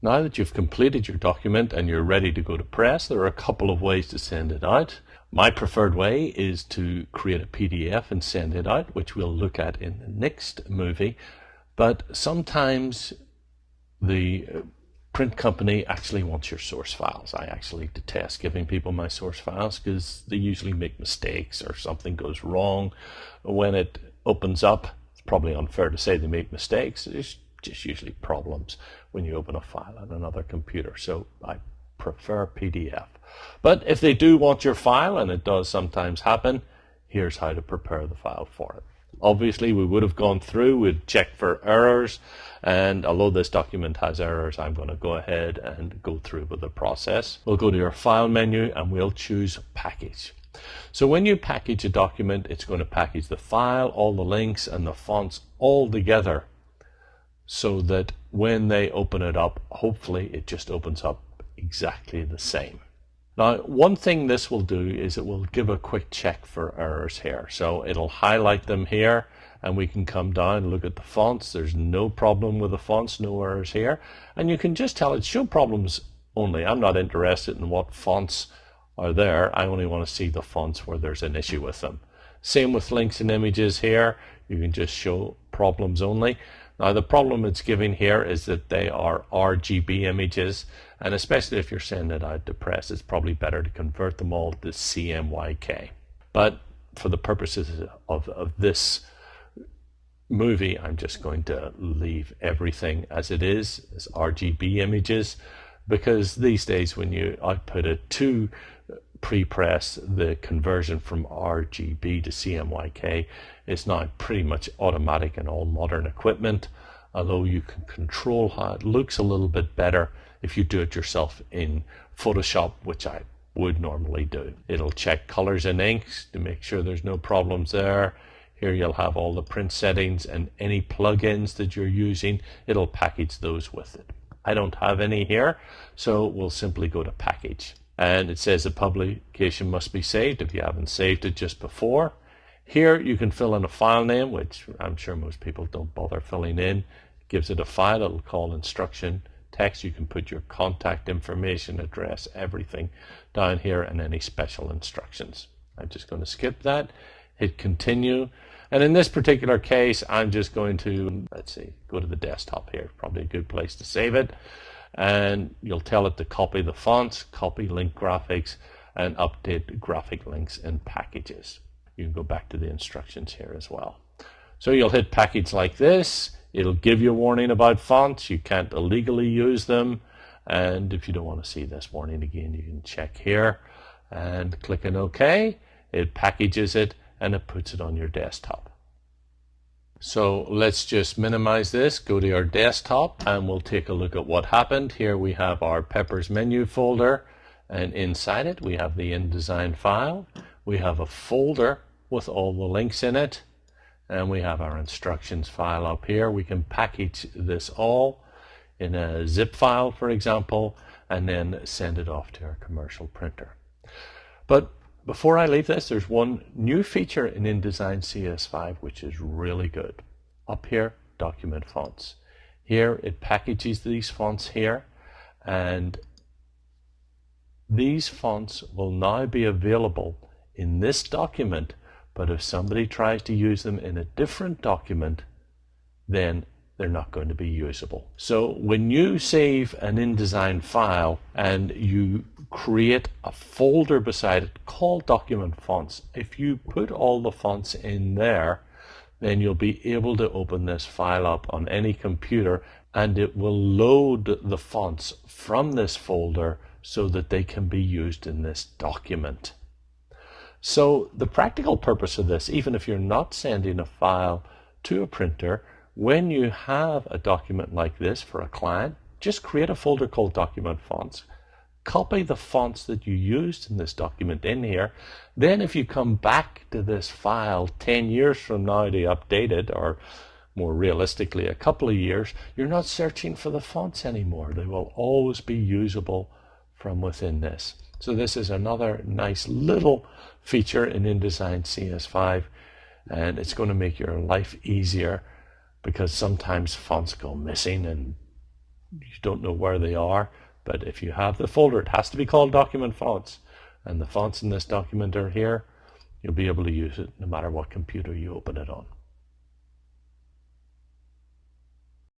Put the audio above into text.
Now that you've completed your document and you're ready to go to press, there are a couple of ways to send it out. My preferred way is to create a PDF and send it out, which we'll look at in the next movie. But sometimes the print company actually wants your source files. I actually detest giving people my source files because they usually make mistakes or something goes wrong. When it opens up, it's probably unfair to say they make mistakes. There's just usually problems when you open a file on another computer. So I prefer PDF. But if they do want your file, and it does sometimes happen, here's how to prepare the file for it. Obviously, we would have gone through, we'd check for errors, and although this document has errors, I'm going to go ahead and go through with the process. We'll go to your File menu and we'll choose Package. So when you package a document, it's going to package the file, all the links, and the fonts all together so that when they open it up, hopefully it just opens up exactly the same. Now, one thing this will do is it will give a quick check for errors here. So it'll highlight them here, and we can come down and look at the fonts. There's no problem with the fonts, no errors here. And you can just tell it show problems only. I'm not interested in what fonts are there. I only want to see the fonts where there's an issue with them. Same with links and images here. You can just show problems only. Now, the problem it's giving here is that they are RGB images, and especially if you're sending it out to press, it's probably better to convert them all to CMYK. But for the purposes of this movie, I'm just going to leave everything as it is, as RGB images, because these days when you output it to pre-press, the conversion from RGB to CMYK is now pretty much automatic in all modern equipment, although you can control how it looks a little bit better if you do it yourself in Photoshop, which I would normally do. It'll check colors and inks to make sure there's no problems there. Here you'll have all the print settings and any plugins that you're using. It'll package those with it. I don't have any here, so we'll simply go to Package. And it says the publication must be saved if you haven't saved it just before. Here you can fill in a file name, which I'm sure most people don't bother filling in. It gives it a file. It'll call instruction text. You can put your contact information, address, everything down here, and any special instructions. I'm just going to skip that, hit continue. And in this particular case, I'm just going to, let's see, go to the desktop here. Probably a good place to save it. And you'll tell it to copy the fonts, copy link graphics, and update graphic links and packages. You can go back to the instructions here as well. So you'll hit package like this. It'll give you a warning about fonts. You can't illegally use them. And if you don't want to see this warning again, you can check here and click on OK. It packages it and it puts it on your desktop. So let's just minimize this, go to our desktop, and we'll take a look at what happened. Here we have our Peppers menu folder, and inside it we have the InDesign file. We have a folder with all the links in it, and we have our instructions file up here. We can package this all in a zip file, for example, and then send it off to our commercial printer. But before I leave this, there's one new feature in InDesign CS5 which is really good. Up here, document fonts. Here it packages these fonts here, and these fonts will now be available in this document, but if somebody tries to use them in a different document, then they're not going to be usable. So when you save an InDesign file and you create a folder beside it called document fonts, if you put all the fonts in there, then you'll be able to open this file up on any computer, and it will load the fonts from this folder so that they can be used in this document. So the practical purpose of this, even if you're not sending a file to a printer, when you have a document like this for a client, just create a folder called document fonts. Copy the fonts that you used in this document in here. Then if you come back to this file 10 years from now to update it, or more realistically a couple of years, you're not searching for the fonts anymore. They will always be usable from within this. So this is another nice little feature in InDesign CS5, and it's going to make your life easier, because sometimes fonts go missing and you don't know where they are, but if you have the folder, it has to be called document fonts, and the fonts in this document are here. You'll be able to use it no matter what computer you open it on.